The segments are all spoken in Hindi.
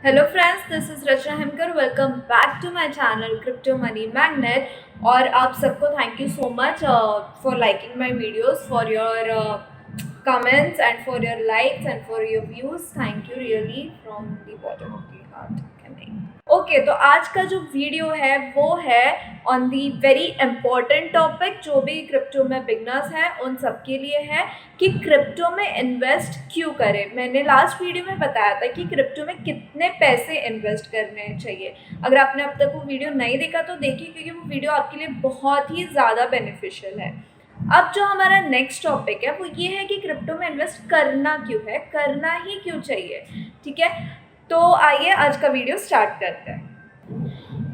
Hello friends, this is Rachna Hemkar. Welcome back to my channel crypto money magnet. और आप सबको thank you so much for liking my videos, for your comments and for your likes and for your views. Thank you really from the bottom of the heart. Okay, तो आज का जो वीडियो है वो है on the very important topic, जो भी क्रिप्टो में बिगनर्स हैं उन सबके लिए है कि क्रिप्टो में इन्वेस्ट क्यों करें। मैंने लास्ट वीडियो में बताया था कि क्रिप्टो में कितने पैसे इन्वेस्ट करने चाहिए। अगर आपने अब तक वो वीडियो नहीं देखा तो देखिए, क्योंकि वो वीडियो आपके लिए बहुत ही ज़्यादा बेनिफिशियल है। अब जो हमारा नेक्स्ट टॉपिक है वो ये है कि क्रिप्टो में इन्वेस्ट करना क्यों है, करना ही क्यों चाहिए। ठीक है, तो आइए आज का वीडियो स्टार्ट करते हैं।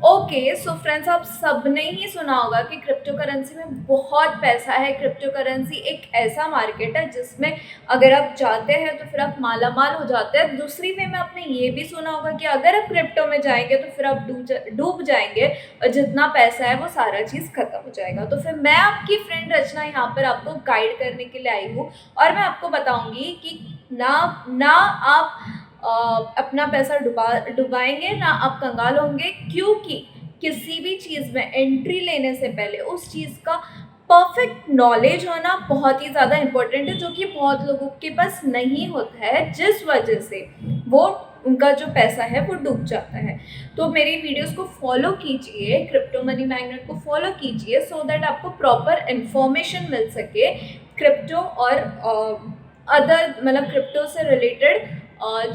ओके, सो फ्रेंड्स, आप सबने ही सुना होगा कि क्रिप्टो करेंसी में बहुत पैसा है। क्रिप्टो करेंसी एक ऐसा मार्केट है जिसमें अगर आप जाते हैं तो फिर आप माला माल हो जाते हैं। दूसरी वे में आपने ये भी सुना होगा कि अगर आप क्रिप्टो में जाएंगे तो फिर आप डूब जाएंगे और जितना पैसा है वो सारा चीज़ खत्म हो जाएगा। तो फिर मैं आपकी फ्रेंड रचना यहाँ पर आपको गाइड करने के लिए आई हूँ और मैं आपको बताऊँगी कि ना आप अपना पैसा डुबाएंगे, ना आप कंगाल होंगे, क्योंकि किसी भी चीज़ में एंट्री लेने से पहले उस चीज़ का परफेक्ट नॉलेज होना बहुत ही ज़्यादा इम्पोर्टेंट है, जो कि बहुत लोगों के पास नहीं होता है, जिस वजह से वो उनका जो पैसा है वो डूब जाता है। तो मेरी वीडियोस को फॉलो कीजिए, क्रिप्टो मनी मैग्नेट को फॉलो कीजिए, सो दैट आपको प्रॉपर इंफॉर्मेशन मिल सके क्रिप्टो और अदर मतलब क्रिप्टो से रिलेटेड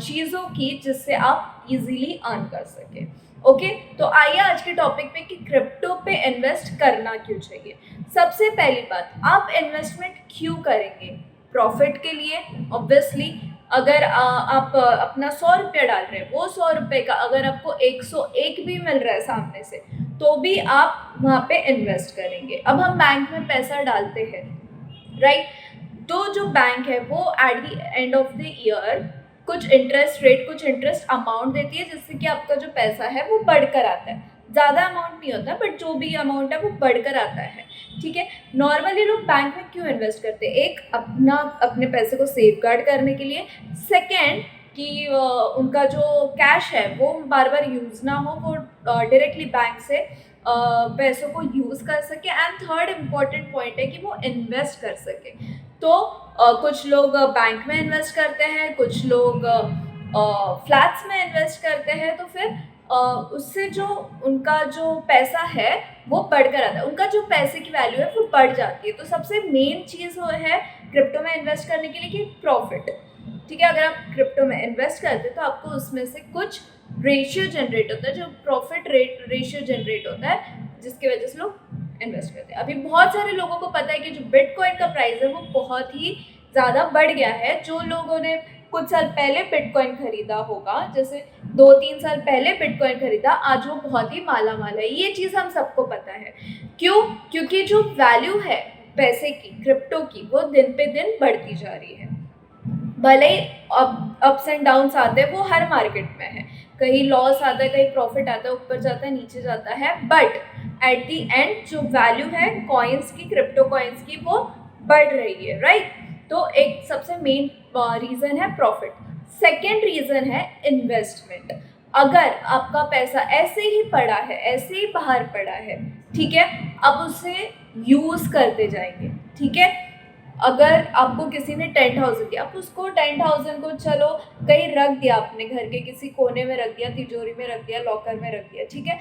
चीज़ों की, जिससे आप इजीली अर्न कर सके। ओके, तो आइए आज के टॉपिक पे कि क्रिप्टो पे इन्वेस्ट करना क्यों चाहिए। सबसे पहली बात, आप इन्वेस्टमेंट क्यों करेंगे? प्रॉफिट के लिए ऑब्वियसली। अगर आप अपना 100 रुपया डाल रहे हैं, वो 100 रुपये का अगर आपको 101 भी मिल रहा है सामने से, तो भी आप वहाँ पे इन्वेस्ट करेंगे। अब हम बैंक में पैसा डालते हैं, राइट? तो जो बैंक है वो at the end of the year कुछ इंटरेस्ट रेट, कुछ इंटरेस्ट अमाउंट देती है, जिससे कि आपका जो पैसा है वो बढ़कर आता है। ज़्यादा अमाउंट नहीं होता, बट जो भी अमाउंट है वो बढ़कर आता है। ठीक है, नॉर्मली लोग बैंक में क्यों इन्वेस्ट करते हैं? एक, अपने पैसे को सेफ गार्ड करने के लिए। सेकेंड, कि उनका जो कैश है वो बार बार यूज़ ना हो, वो डायरेक्टली बैंक से पैसों को यूज़ कर सके। एंड थर्ड इम्पॉर्टेंट पॉइंट है कि वो इन्वेस्ट कर सके। तो कुछ लोग बैंक में इन्वेस्ट करते हैं, कुछ लोग फ्लैट्स में इन्वेस्ट करते हैं, तो फिर उससे जो उनका जो पैसा है वो बढ़कर आता है, उनका जो पैसे की वैल्यू है वो बढ़ जाती है। तो सबसे मेन चीज़ वो है क्रिप्टो में इन्वेस्ट करने के लिए कि प्रॉफिट। ठीक है, अगर आप क्रिप्टो में इन्वेस्ट करते हैं तो आपको उसमें से कुछ रेशियो जनरेट होता है, जो प्रॉफिट रेशियो जनरेट होता है, जिसकी वजह से लोग इन्वेस्ट करते हैं। अभी बहुत सारे लोगों को पता है कि जो बिटकॉइन का प्राइस है वो बहुत ही ज़्यादा बढ़ गया है। जो लोगों ने कुछ साल पहले बिटकॉइन खरीदा होगा, जैसे 2-3 साल पहले बिटकॉइन खरीदा, आज वो बहुत ही माला माल है। ये चीज़ हम सबको पता है। क्यों? क्योंकि जो वैल्यू है पैसे की, क्रिप्टो की, वो दिन पे दिन बढ़ती जा रही है। भले ही अप्स एंड डाउन्स आते हैं, वो हर मार्केट में है, कहीं लॉस आता है, कहीं प्रॉफिट आता है, ऊपर जाता है, नीचे जाता है, बट एट दी एंड जो वैल्यू है कॉइन्स की, क्रिप्टो कॉइन्स की, वो बढ़ रही है, राइट? तो एक सबसे मेन रीज़न है प्रॉफिट। सेकेंड रीज़न है इन्वेस्टमेंट। अगर आपका पैसा ऐसे ही पड़ा है, ऐसे ही बाहर पड़ा है, ठीक है, आप उसे यूज़ करते जाएंगे। ठीक है, अगर आपको किसी ने 10,000 दिया, आप उसको 10,000 को चलो कहीं रख दिया, अपने घर के किसी कोने में रख दिया, तिजोरी में रख दिया, लॉकर में रख दिया। ठीक है,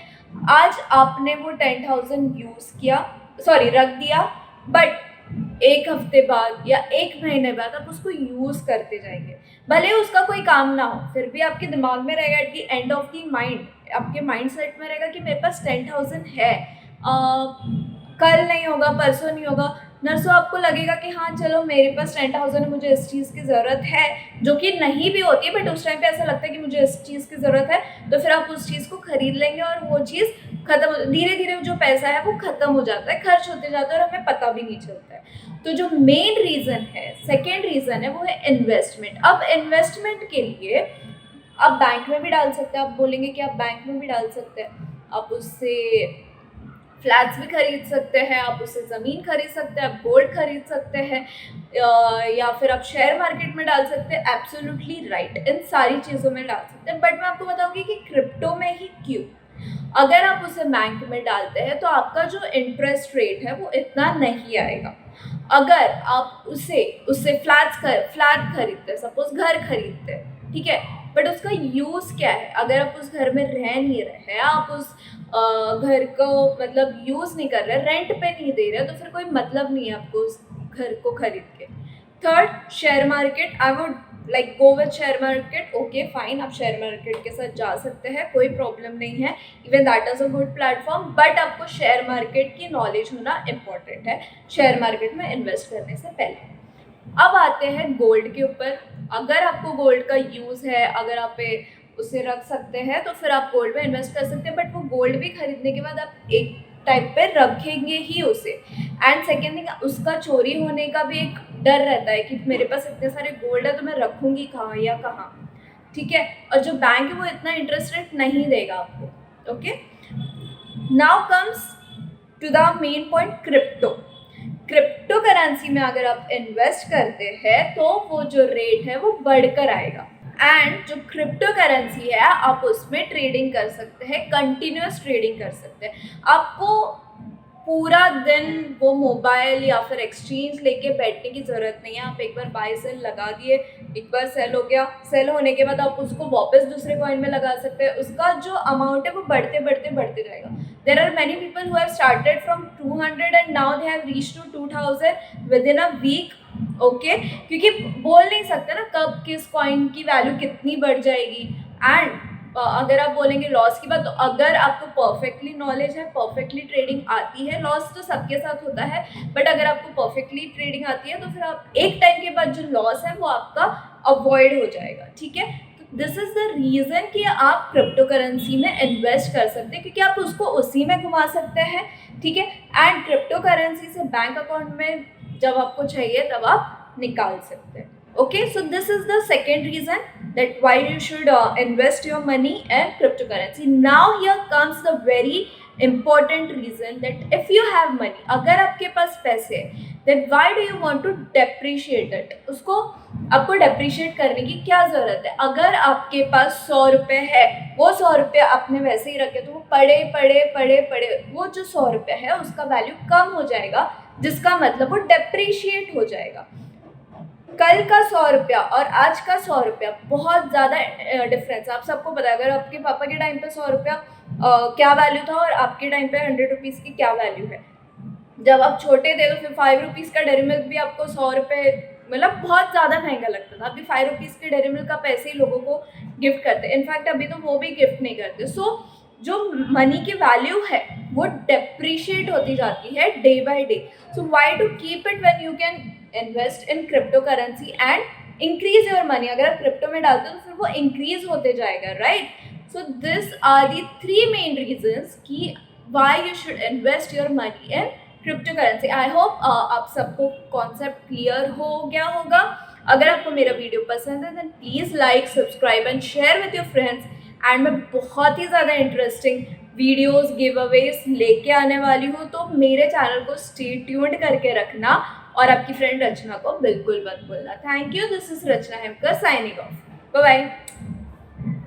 आज आपने वो 10,000 यूज़ किया, सॉरी रख दिया, बट एक हफ्ते बाद या एक महीने बाद आप उसको यूज़ करते जाएंगे। भले उसका कोई काम ना हो, फिर भी आपके दिमाग में रहेगा, at the end of the mind आपके माइंड सेट में रहेगा कि मेरे पास 10,000 है, कल नहीं होगा, परसों नहीं होगा, नरसों आपको लगेगा कि हाँ चलो मेरे पास 10,000 है, मुझे इस चीज़ की ज़रूरत है, जो कि नहीं भी होती है, बट उस टाइम पे ऐसा लगता है कि मुझे इस चीज़ की ज़रूरत है, तो फिर आप उस चीज़ को खरीद लेंगे और वो चीज़ खत्म हो, धीरे धीरे जो पैसा है वो खत्म हो जाता है, खर्च होते जाता है और हमें पता भी नहीं चलता है। तो जो मेन रीज़न है, सेकेंड रीज़न है, वो है इन्वेस्टमेंट। अब इन्वेस्टमेंट के लिए आप बैंक में भी डाल सकते हैं। आप बोलेंगे कि आप बैंक में भी डाल सकते हैं, आप उससे फ्लैट्स भी खरीद सकते हैं, आप उससे ज़मीन खरीद सकते हैं, आप गोल्ड खरीद सकते हैं, या फिर आप शेयर मार्केट में डाल सकते हैं। एब्सोल्युटली राइट, इन सारी चीज़ों में डाल सकते हैं। बट मैं आपको बताऊंगी कि क्रिप्टो में ही क्यों। अगर आप उसे बैंक में डालते हैं तो आपका जो इंटरेस्ट रेट है वो इतना नहीं आएगा। अगर आप उसे उससे फ्लैट खरीदते हैं, सपोज घर खरीदते हैं, ठीक है, बट उसका यूज़ क्या है? अगर आप उस घर में रह नहीं रहे हैं, आप उस घर को मतलब यूज़ नहीं कर रहे, रेंट पे नहीं दे रहे, तो फिर कोई मतलब नहीं है आपको उस घर को खरीद के। Third, share market. I would like go with share market. Okay fine, आप शेयर मार्केट के साथ जा सकते हैं, कोई प्रॉब्लम नहीं है, even that is a good platform. But आपको शेयर मार्केट की नॉलेज होना इम्पॉर्टेंट है शेयर मार्केट में इन्वेस्ट करने से पहले। अब आते हैं गोल्ड के ऊपर। अगर आपको गोल्ड का यूज़ है, अगर आप उसे रख सकते हैं, तो फिर आप गोल्ड में इन्वेस्ट कर सकते हैं। बट वो गोल्ड भी खरीदने के बाद आप एक टाइप पे रखेंगे ही उसे। एंड सेकेंड थिंग, उसका चोरी होने का भी एक डर रहता है कि मेरे पास इतने सारे गोल्ड है तो मैं रखूँगी कहाँ या कहाँ, ठीक है। और जो बैंक है वो इतना इंटरेस्ट रेट नहीं देगा आपको। Okay, now comes to the main point, crypto. Crypto currency में अगर आप इन्वेस्ट करते हैं तो वो जो रेट है वो बढ़कर आएगा। एंड जो क्रिप्टो करेंसी है आप उसमें ट्रेडिंग कर सकते हैं, कंटिन्यूस ट्रेडिंग कर सकते हैं। आपको पूरा दिन वो मोबाइल या फिर एक्सचेंज लेके बैठने की ज़रूरत नहीं है। आप एक बार बाय सेल लगा दिए, एक बार सेल हो गया, सेल होने के बाद आप उसको वापस दूसरे कॉइन में लगा सकते हैं। उसका जो अमाउंट है वो बढ़ते बढ़ते बढ़ते जाएगा। There are many people who have started from 200 and now they have reached to 2000 within a week. Okay, क्योंकि बोल नहीं सकते ना कब किस कॉइन की वैल्यू कितनी बढ़ जाएगी। एंड अगर आप बोलेंगे लॉस की बात, तो अगर आपको परफेक्टली नॉलेज है, परफेक्टली ट्रेडिंग आती है, लॉस तो सबके साथ होता है, बट अगर आपको परफेक्टली ट्रेडिंग आती है तो फिर आप एक टाइम के बाद जो लॉस है वो आपका अवॉइड हो जाएगा, ठीक है। तो दिस इज द रीज़न कि आप क्रिप्टो करेंसी में इन्वेस्ट कर सकते हैं, क्योंकि आप उसको उसी में घुमा सकते हैं, ठीक है। एंड क्रिप्टो करेंसी से बैंक अकाउंट में जब आपको चाहिए तब आप निकाल सकते हैं। Okay, so this is the second reason that why you should invest your money in cryptocurrency. Now here comes the very important reason that if you have money, अगर आपके पास पैसे हैं, then why do you want to depreciate it? उसको आपको depreciate करने की क्या ज़रूरत है? अगर आपके पास 100 रुपये है, वो 100 रुपये आपने वैसे ही रखे तो वो पड़े पड़े पड़े पड़े, वो जो 100 रुपये है उसका वैल्यू कम हो जाएगा, जिसका मतलब वो depreciate हो जाएगा। कल का 100 रुपया और आज का 100 रुपया बहुत ज़्यादा डिफरेंस है। आप सबको पता है, अगर आपके पापा के टाइम पे 100 रुपया क्या वैल्यू था और आपके टाइम पे 100 रुपीज़ की क्या वैल्यू है। जब आप छोटे थे तो फिर 5 रुपीज़ का डेयरी मिल्क भी आपको 100 रुपये मतलब बहुत ज़्यादा महंगा लगता था। अभी 5 रुपीज़ के डेयरी मिल्क का पैसे ही लोगों को गिफ्ट करते हैं। इनफैक्ट अभी तो वो भी गिफ्ट नहीं करते। सो जो मनी की वैल्यू है वो डेप्रिशिएट होती जाती है day by day. So why to keep it when you can invest in crypto currency and increase your money. अगर आप क्रिप्टो में डालते हो तो फिर वो इंक्रीज होते जाएगा, right. So this are the 3 main reasons कि why you should invest your money in crypto currency. I hope आप सबको कॉन्सेप्ट क्लियर हो गया होगा। अगर आपको मेरा वीडियो पसंद है then please like, subscribe and share with your friends. And मैं बहुत ही ज़्यादा इंटरेस्टिंग वीडियोस, गिव अवेज लेके आने वाली हूँ, तो मेरे चैनल को स्टे ट्यून्ड करके रखना और आपकी फ्रेंड रचना को बिल्कुल मत भूलना। Thank you, this is Rachna Hemkar signing off. Bye bye.